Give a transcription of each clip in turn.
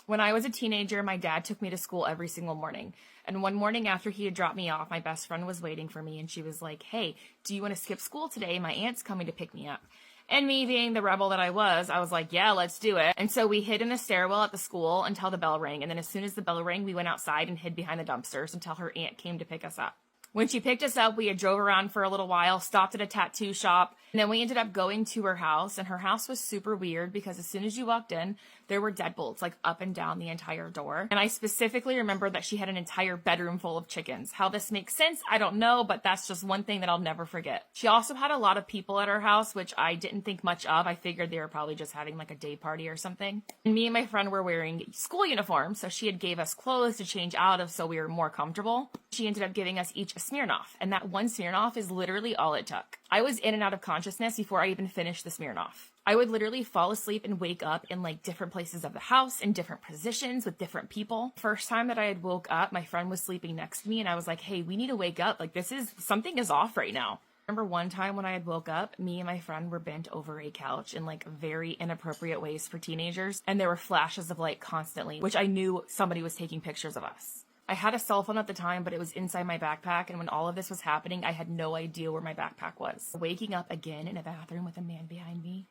When I was a teenager, my dad took me to school every single morning. And one morning after he had dropped me off, my best friend was waiting for me and she was like, "Hey, do you want to skip school today? My aunt's coming to pick me up." And me being the rebel that I was like, "Yeah, let's do it." And so we hid in the stairwell at the school until the bell rang. And then as soon as the bell rang, we went outside and hid behind the dumpsters until her aunt came to pick us up. When she picked us up, we had drove around for a little while, stopped at a tattoo shop, and then we ended up going to her house. And her house was super weird because as soon as you walked in, there were deadbolts like up and down the entire door. And I specifically remember that she had an entire bedroom full of chickens. How this makes sense, I don't know, but that's just one thing that I'll never forget. She also had a lot of people at her house, which I didn't think much of. I figured they were probably just having like a day party or something. And me and my friend were wearing school uniforms, so she had gave us clothes to change out of so we were more comfortable. She ended up giving us each a Smirnoff, and that one Smirnoff is literally all it took. I was in and out of consciousness before I even finished the Smirnoff. I would literally fall asleep and wake up in like different places of the house in different positions with different people. First time that I had woke up, my friend was sleeping next to me and I was like, "Hey, we need to wake up. Like something is off right now." I remember one time when I had woke up, me and my friend were bent over a couch in like very inappropriate ways for teenagers. And there were flashes of light constantly, which I knew somebody was taking pictures of us. I had a cell phone at the time, but it was inside my backpack. And when all of this was happening, I had no idea where my backpack was. Waking up again in a bathroom with a man behind me.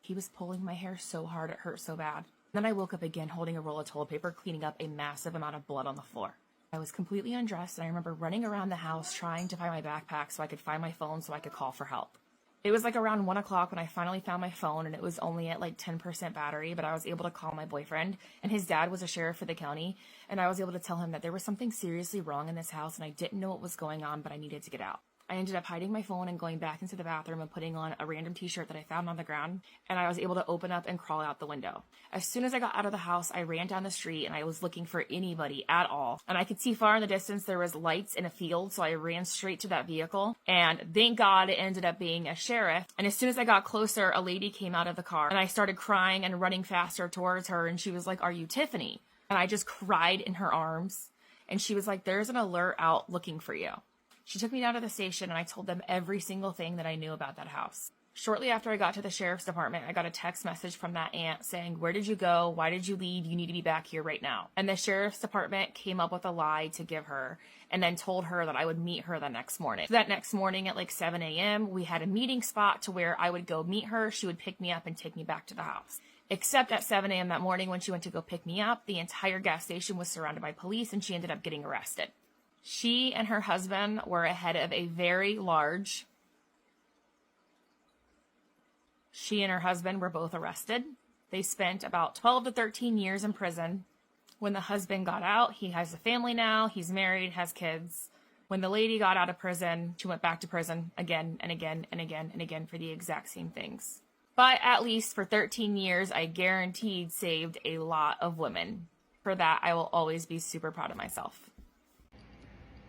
He was pulling my hair so hard it hurt so bad. Then I woke up again holding a roll of toilet paper, cleaning up a massive amount of blood on the floor. I was completely undressed, and I remember running around the house trying to find my backpack so I could find my phone so I could call for help. It was like around 1 o'clock when I finally found my phone, and it was only at like 10% battery, but I was able to call my boyfriend, and his dad was a sheriff for the county, and I was able to tell him that there was something seriously wrong in this house, and I didn't know what was going on, but I needed to get out. I ended up hiding my phone and going back into the bathroom and putting on a random t-shirt that I found on the ground, and I was able to open up and crawl out the window. As soon as I got out of the house, I ran down the street and I was looking for anybody at all. And I could see far in the distance there was lights in a field, so I ran straight to that vehicle, and thank God it ended up being a sheriff. And as soon as I got closer, a lady came out of the car, and I started crying and running faster towards her, and she was like, "Are you Tiffany?" And I just cried in her arms, and she was like, "There's an alert out looking for you." She took me down to the station and I told them every single thing that I knew about that house. Shortly after I got to the sheriff's department, I got a text message from that aunt saying, "Where did you go? Why did you leave? You need to be back here right now." And the sheriff's department came up with a lie to give her and then told her that I would meet her the next morning. So that next morning at like 7 a.m., we had a meeting spot to where I would go meet her. She would pick me up and take me back to the house. Except at 7 a.m. that morning when she went to go pick me up, the entire gas station was surrounded by police and she ended up getting arrested. She and her husband were ahead of a very large. She and her husband were both arrested. They spent about 12 to 13 years in prison. When the husband got out, he has a family now. He's married, has kids. When the lady got out of prison, she went back to prison again and again and again and again for the exact same things. But at least for 13 years, I guaranteed saved a lot of women. For that, I will always be super proud of myself.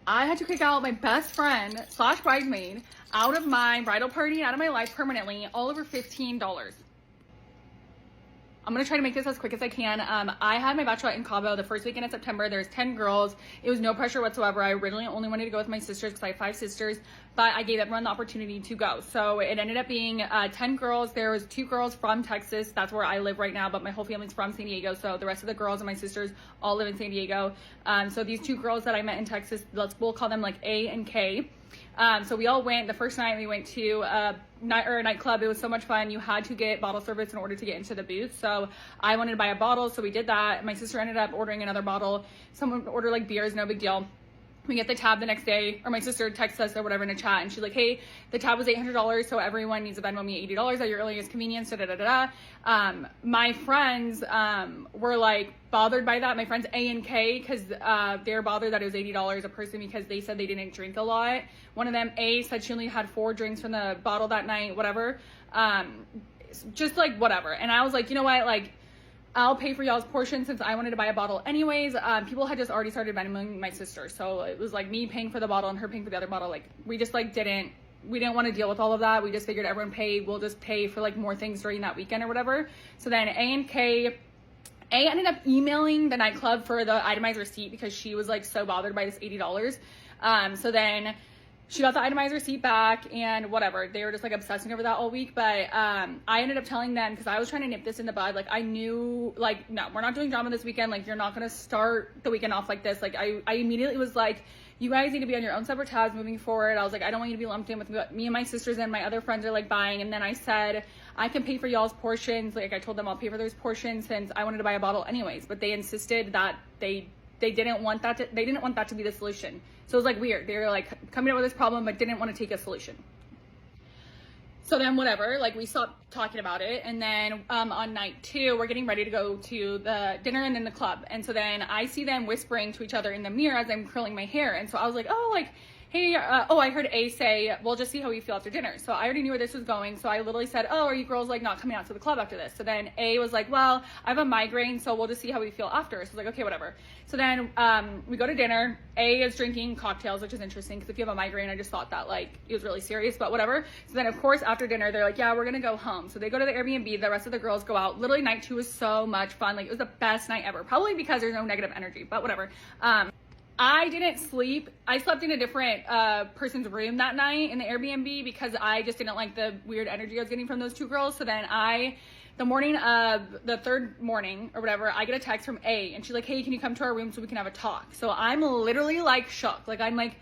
I had to kick out my best friend / bridesmaid out of my bridal party, out of my life permanently, all over $15. I'm going to try to make this as quick as I can. I had my bachelorette in Cabo the first weekend in September. There's 10 girls. It was no pressure whatsoever. I originally only wanted to go with my sisters because I have 5 sisters, but I gave everyone the opportunity to go. So it ended up being 10 girls. There was 2 girls from Texas. That's where I live right now, but my whole family's from San Diego. So the rest of the girls and my sisters all live in San Diego. So these 2 girls that I met in Texas, we'll call them like A and K. So we all went. The first night we went to a nightclub. It was so much fun. You had to get bottle service in order to get into the booth. So I wanted to buy a bottle, so we did that. My sister ended up ordering another bottle. Someone ordered like beers, no big deal. We get the tab the next day, or my sister texts us or whatever in a chat, and she's like, "Hey, the tab was $800, so everyone needs to Venmo me $80 at your earliest convenience." My friends were like bothered by that. My friends A and K, because they're bothered that it was $80 a person because they said they didn't drink a lot. One of them, A, said she only had 4 drinks from the bottle that night, whatever. Just like whatever. And I was like, you know what, like, I'll pay for y'all's portion since I wanted to buy a bottle anyways. People had just already started Venmoing my sister. So it was like me paying for the bottle and her paying for the other bottle. Like, we just like didn't want to deal with all of that. We just figured everyone paid. We'll just pay for like more things during that weekend or whatever. So then A and K, A ended up emailing the nightclub for the itemized receipt because she was like so bothered by this $80. So then she got the itemized receipt back and whatever. They were just like obsessing over that all week. But I ended up telling them, because I was trying to nip this in the bud. Like, I knew, like, no, we're not doing drama this weekend. Like, you're not going to start the weekend off like this. Like, I immediately was like, you guys need to be on your own separate tabs moving forward. I was like, I don't want you to be lumped in with what me and my sisters and my other friends are like buying. And then I said, I can pay for y'all's portions. Like, I told them I'll pay for those portions since I wanted to buy a bottle anyways. But they insisted that they didn't want that to be the solution. So it was like weird. They were like coming up with this problem, but didn't want to take a solution. So then whatever, like we stopped talking about it. And then on night 2, we're getting ready to go to the dinner and then the club. And so then I see them whispering to each other in the mirror as I'm curling my hair. And so I was like, oh, like, hey, I heard A say, we'll just see how we feel after dinner. So I already knew where this was going. So I literally said, oh, are you girls like not coming out to the club after this? So then A was like, well, I have a migraine, so we'll just see how we feel after. So I was like, okay, whatever. So then we go to dinner. A is drinking cocktails, which is interesting because if you have a migraine, I just thought that like it was really serious, but whatever. So then of course after dinner, they're like, yeah, we're gonna go home. So they go to the Airbnb. The rest of the girls go out. Literally night 2 was so much fun. Like, it was the best night ever. Probably because there's no negative energy, but whatever. I didn't sleep. I slept in a different person's room that night in the Airbnb because I just didn't like the weird energy I was getting from those 2 girls. So then the morning of the 3rd morning or whatever, I get a text from A and she's like, hey, can you come to our room so we can have a talk? So I'm literally like shook. Like, I'm like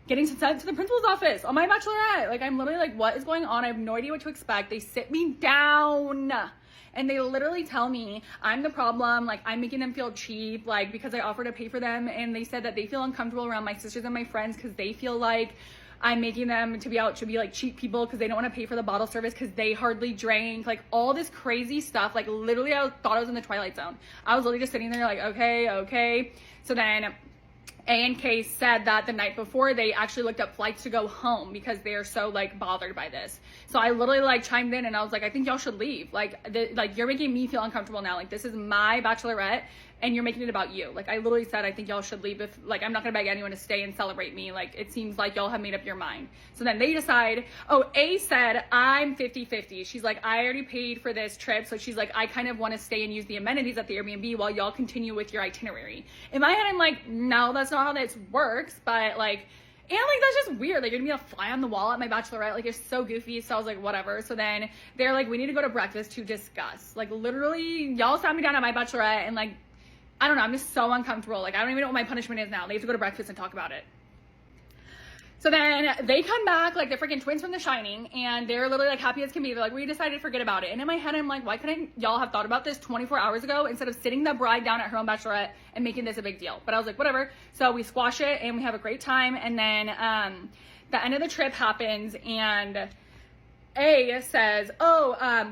getting sent to the principal's office on my bachelorette. Like, I'm literally like, what is going on? I have no idea what to expect. They sit me down. And they literally tell me I'm the problem, like I'm making them feel cheap, like because I offer to pay for them. And they said that they feel uncomfortable around my sisters and my friends because they feel like I'm making them to be like cheap people because they don't want to pay for the bottle service because they hardly drank, like all this crazy stuff. Like literally I thought I was in the Twilight Zone. I was literally just sitting there like, okay. So then A and K said that the night before they actually looked up flights to go home because they are so like bothered by this. So I literally like chimed in and I was like, I think y'all should leave. Like you're making me feel uncomfortable now. Like, this is my bachelorette and you're making it about you. Like, I literally said, I think y'all should leave. If like, I'm not gonna beg anyone to stay and celebrate me. Like, it seems like y'all have made up your mind. So then they decide, A said, I'm 50-50. She's like, I already paid for this trip. So she's like, I kind of want to stay and use the amenities at the Airbnb while y'all continue with your itinerary. In my head, I'm like, no, that's not how this works. But like, and like, that's just weird. Like, you're gonna be a fly on the wall at my bachelorette. Like, it's so goofy. So I was like, whatever. So then they're like, we need to go to breakfast to discuss. Like, literally, y'all sat me down at my bachelorette and like, I don't know, I'm just so uncomfortable. Like, I don't even know what my punishment is now. They have to go to breakfast and talk about it. So then they come back like the freaking twins from The Shining, and they're literally like happy as can be. They're like, we decided to forget about it. And in my head, I'm like, why couldn't y'all have thought about this 24 hours ago instead of sitting the bride down at her own bachelorette and making this a big deal? But I was like, whatever. So we squash it and we have a great time. And then the end of the trip happens and A says,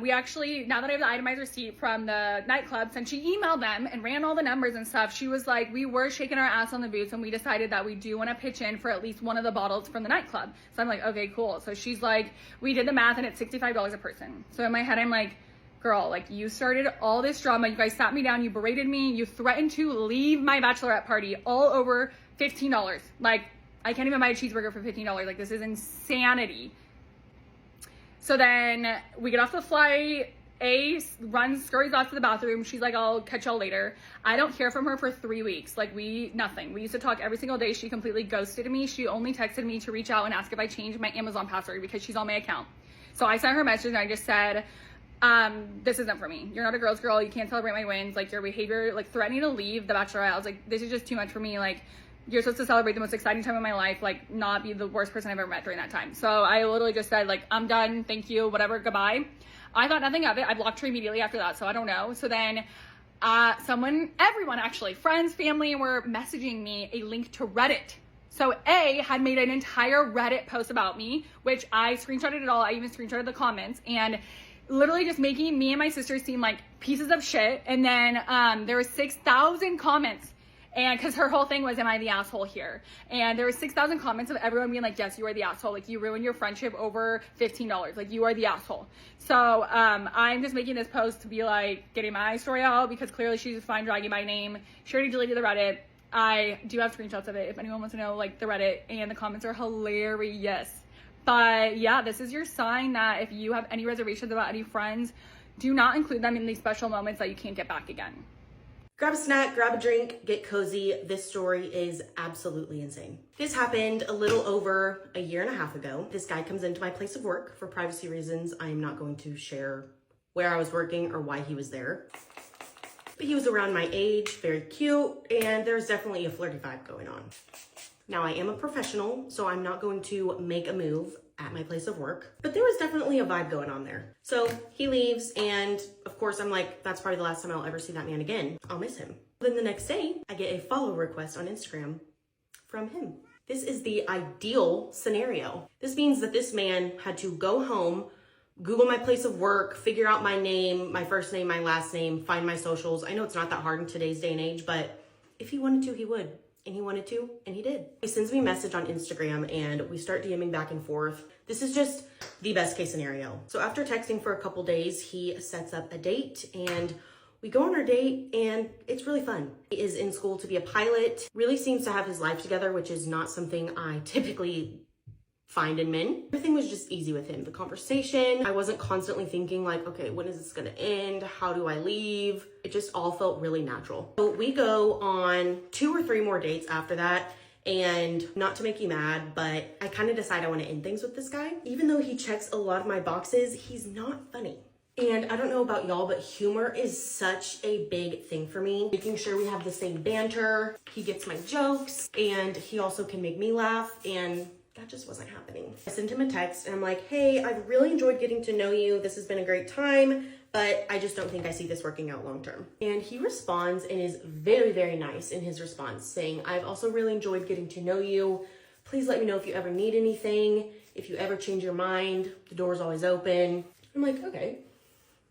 we actually, now that I have the itemized receipt from the nightclub, since she emailed them and ran all the numbers and stuff, she was like, we were shaking our ass on the boots and we decided that we do want to pitch in for at least one of the bottles from the nightclub. So I'm like, okay, cool. So she's like, we did the math and it's $65 a person. So in my head, I'm like, girl, like, you started all this drama. You guys sat me down. You berated me. You threatened to leave my bachelorette party all over $15. Like, I can't even buy a cheeseburger for $15. Like, this is insanity. So then we get off the flight. A scurries off to the bathroom. She's like, I'll catch y'all later. I don't hear from her for 3 weeks. Like, nothing. We used to talk every single day. She completely ghosted me. She only texted me to reach out and ask if I changed my Amazon password because she's on my account. So I sent her a message and I just said, this isn't for me. You're not a girl's girl. You can't celebrate my wins. Like, your behavior, like threatening to leave the bachelorette. I was like, this is just too much for me. Like, you're supposed to celebrate the most exciting time of my life, like not be the worst person I've ever met during that time. So I literally just said like, I'm done. Thank you. Whatever. Goodbye. I thought nothing of it. I blocked her immediately after that. So I don't know. So then everyone actually, friends, family, were messaging me a link to Reddit. So A had made an entire Reddit post about me, which I screenshotted it all. I even screenshotted the comments and literally just making me and my sister seem like pieces of shit. And then there were 6,000 comments. And because her whole thing was, am I the asshole here? And there were 6,000 comments of everyone being like, yes, you are the asshole. Like, you ruined your friendship over $15. Like, you are the asshole. So I'm just making this post to be like, getting my story out because clearly she's fine dragging my name. She already deleted the Reddit. I do have screenshots of it if anyone wants to know, like, the Reddit. And the comments are hilarious. But yeah, this is your sign that if you have any reservations about any friends, do not include them in these special moments that you can't get back again. Grab a snack, grab a drink, get cozy. This story is absolutely insane. This happened a little over a year and a half ago. This guy comes into my place of work. For privacy reasons, I am not going to share where I was working or why he was there. But he was around my age, very cute, and there's definitely a flirty vibe going on. Now, I am a professional, so I'm not going to make a move at my place of work, but there was definitely a vibe going on there. So he leaves, and of course I'm like, that's probably the last time I'll ever see that man again. I'll miss him. Then the next day, I get a follow request on Instagram from him. This is the ideal scenario. This means that this man had to go home, Google my place of work, figure out my name, my first name, my last name, find my socials. I know it's not that hard in today's day and age, but if he wanted to, he would. And he wanted to, and he did. He sends me a message on Instagram and we start DMing back and forth. This is just the best case scenario. So after texting for a couple days, he sets up a date and we go on our date and it's really fun. He is in school to be a pilot, really seems to have his life together, which is not something I typically find in men. Everything was just easy with him. The conversation, I wasn't constantly thinking like, okay, when is this gonna end? How do I leave? It just all felt really natural. So we go on 2 or 3 more dates after that. And not to make you mad, but I kind of decide I want to end things with this guy. Even though he checks a lot of my boxes, he's not funny. And I don't know about y'all, but humor is such a big thing for me. Making sure we have the same banter, he gets my jokes, and he also can make me laugh, and that just wasn't happening. I sent him a text and I'm like, hey, I've really enjoyed getting to know you. This has been a great time, but I just don't think I see this working out long term. And he responds and is very, very nice in his response, saying, I've also really enjoyed getting to know you. Please let me know if you ever need anything. If you ever change your mind, the door's always open. I'm like, okay,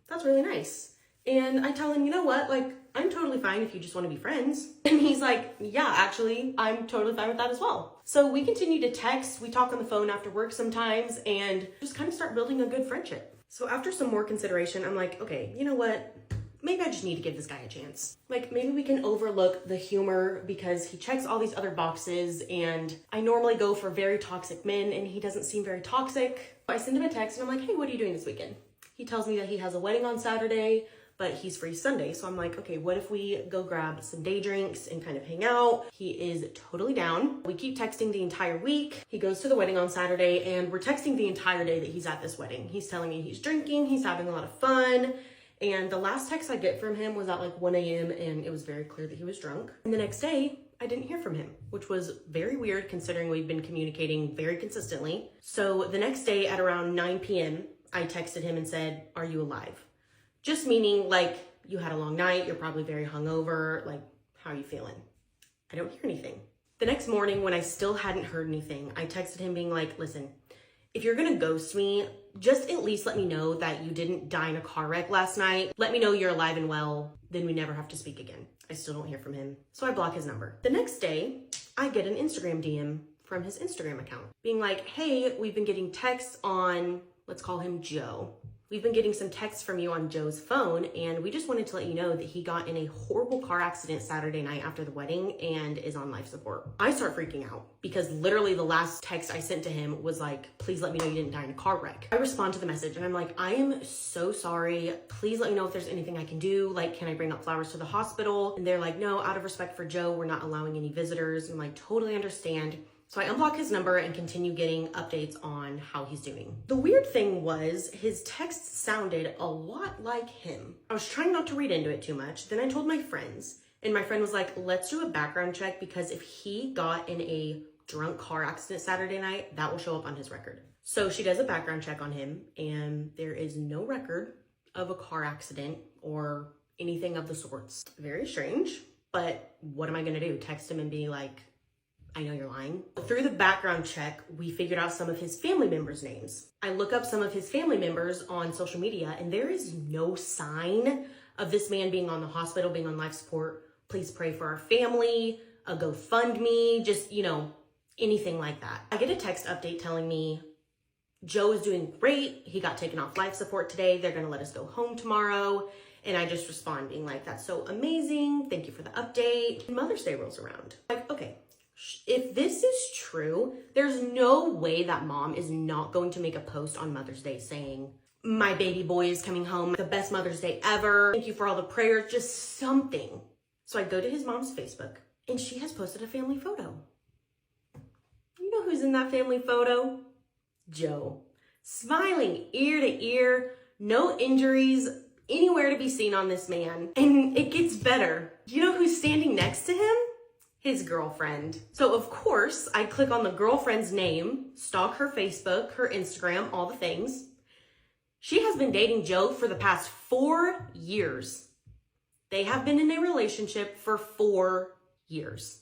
that's really nice. And I tell him, you know what, like, I'm totally fine if you just want to be friends. And he's like, yeah, actually, I'm totally fine with that as well. So we continue to text, we talk on the phone after work sometimes, and just kind of start building a good friendship. So after some more consideration, I'm like, okay, you know what? Maybe I just need to give this guy a chance. Like, maybe we can overlook the humor because he checks all these other boxes, and I normally go for very toxic men, and he doesn't seem very toxic. I send him a text, and I'm like, hey, what are you doing this weekend? He tells me that he has a wedding on Saturday, but he's free Sunday. So I'm like, okay, what if we go grab some day drinks and kind of hang out? He is totally down. We keep texting the entire week. He goes to the wedding on Saturday and we're texting the entire day that he's at this wedding. He's telling me he's drinking, he's having a lot of fun. And the last text I get from him was at like 1 a.m. and it was very clear that he was drunk. And the next day, I didn't hear from him, which was very weird considering we've been communicating very consistently. So the next day at around 9 p.m., I texted him and said, are you alive? Just meaning like you had a long night, you're probably very hungover, like how are you feeling? I don't hear anything. The next morning when I still hadn't heard anything, I texted him being like, listen, if you're gonna ghost me, just at least let me know that you didn't die in a car wreck last night. Let me know you're alive and well, then we never have to speak again. I still don't hear from him, so I block his number. The next day, I get an Instagram DM from his Instagram account being like, hey, we've been getting texts on, let's call him Joe. We've been getting some texts from you on Joe's phone, and we just wanted to let you know that he got in a horrible car accident Saturday night after the wedding and is on life support. I start freaking out because literally the last text I sent to him was like, please let me know you didn't die in a car wreck. I respond to the message and I'm like, I am so sorry. Please let me know if there's anything I can do. Like, can I bring up flowers to the hospital? And they're like, no, out of respect for Joe, we're not allowing any visitors. And I'm like, totally understand. So I unblock his number and continue getting updates on how he's doing. The weird thing was his text sounded a lot like him. I was trying not to read into it too much. Then I told my friends and my friend was like, let's do a background check because if he got in a drunk car accident Saturday night, that will show up on his record. So she does a background check on him and there is no record of a car accident or anything of the sorts. Very strange, but what am I gonna do? Text him and be like, I know you're lying. Through the background check, we figured out some of his family members' names. I look up some of his family members on social media and there is no sign of this man being on the hospital, being on life support. Please pray for our family, a GoFundMe, just, you know, anything like that. I get a text update telling me Joe is doing great. He got taken off life support today. They're gonna let us go home tomorrow. And I just respond being like, that's so amazing. Thank you for the update. Mother's Day rolls around. Like, okay. If this is true, there's no way that mom is not going to make a post on Mother's Day saying, my baby boy is coming home, the best Mother's Day ever. Thank you for all the prayers, just something. So I go to his mom's Facebook and she has posted a family photo. You know who's in that family photo? Joe. Smiling ear to ear, no injuries anywhere to be seen on this man. And it gets better. You know who's standing next to him? His girlfriend. So of course, I click on the girlfriend's name, stalk her Facebook, her Instagram, all the things. She has been dating Joe for the past 4 years. They have been in a relationship for 4 years.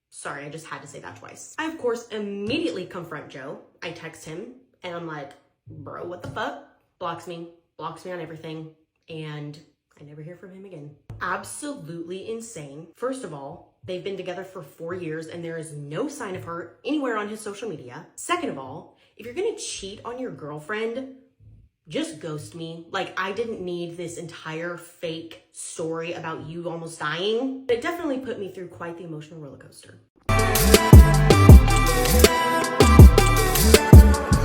Sorry, I just had to say that twice. I, of course, immediately confront Joe. I text him and I'm like, bro, what the fuck? Blocks me on everything. And I never hear from him again. Absolutely insane. First of all, they've been together for 4 years and there is no sign of her anywhere on his social media. Second of all, if you're gonna cheat on your girlfriend, just ghost me. Like, I didn't need this entire fake story about you almost dying. It definitely put me through quite the emotional roller coaster.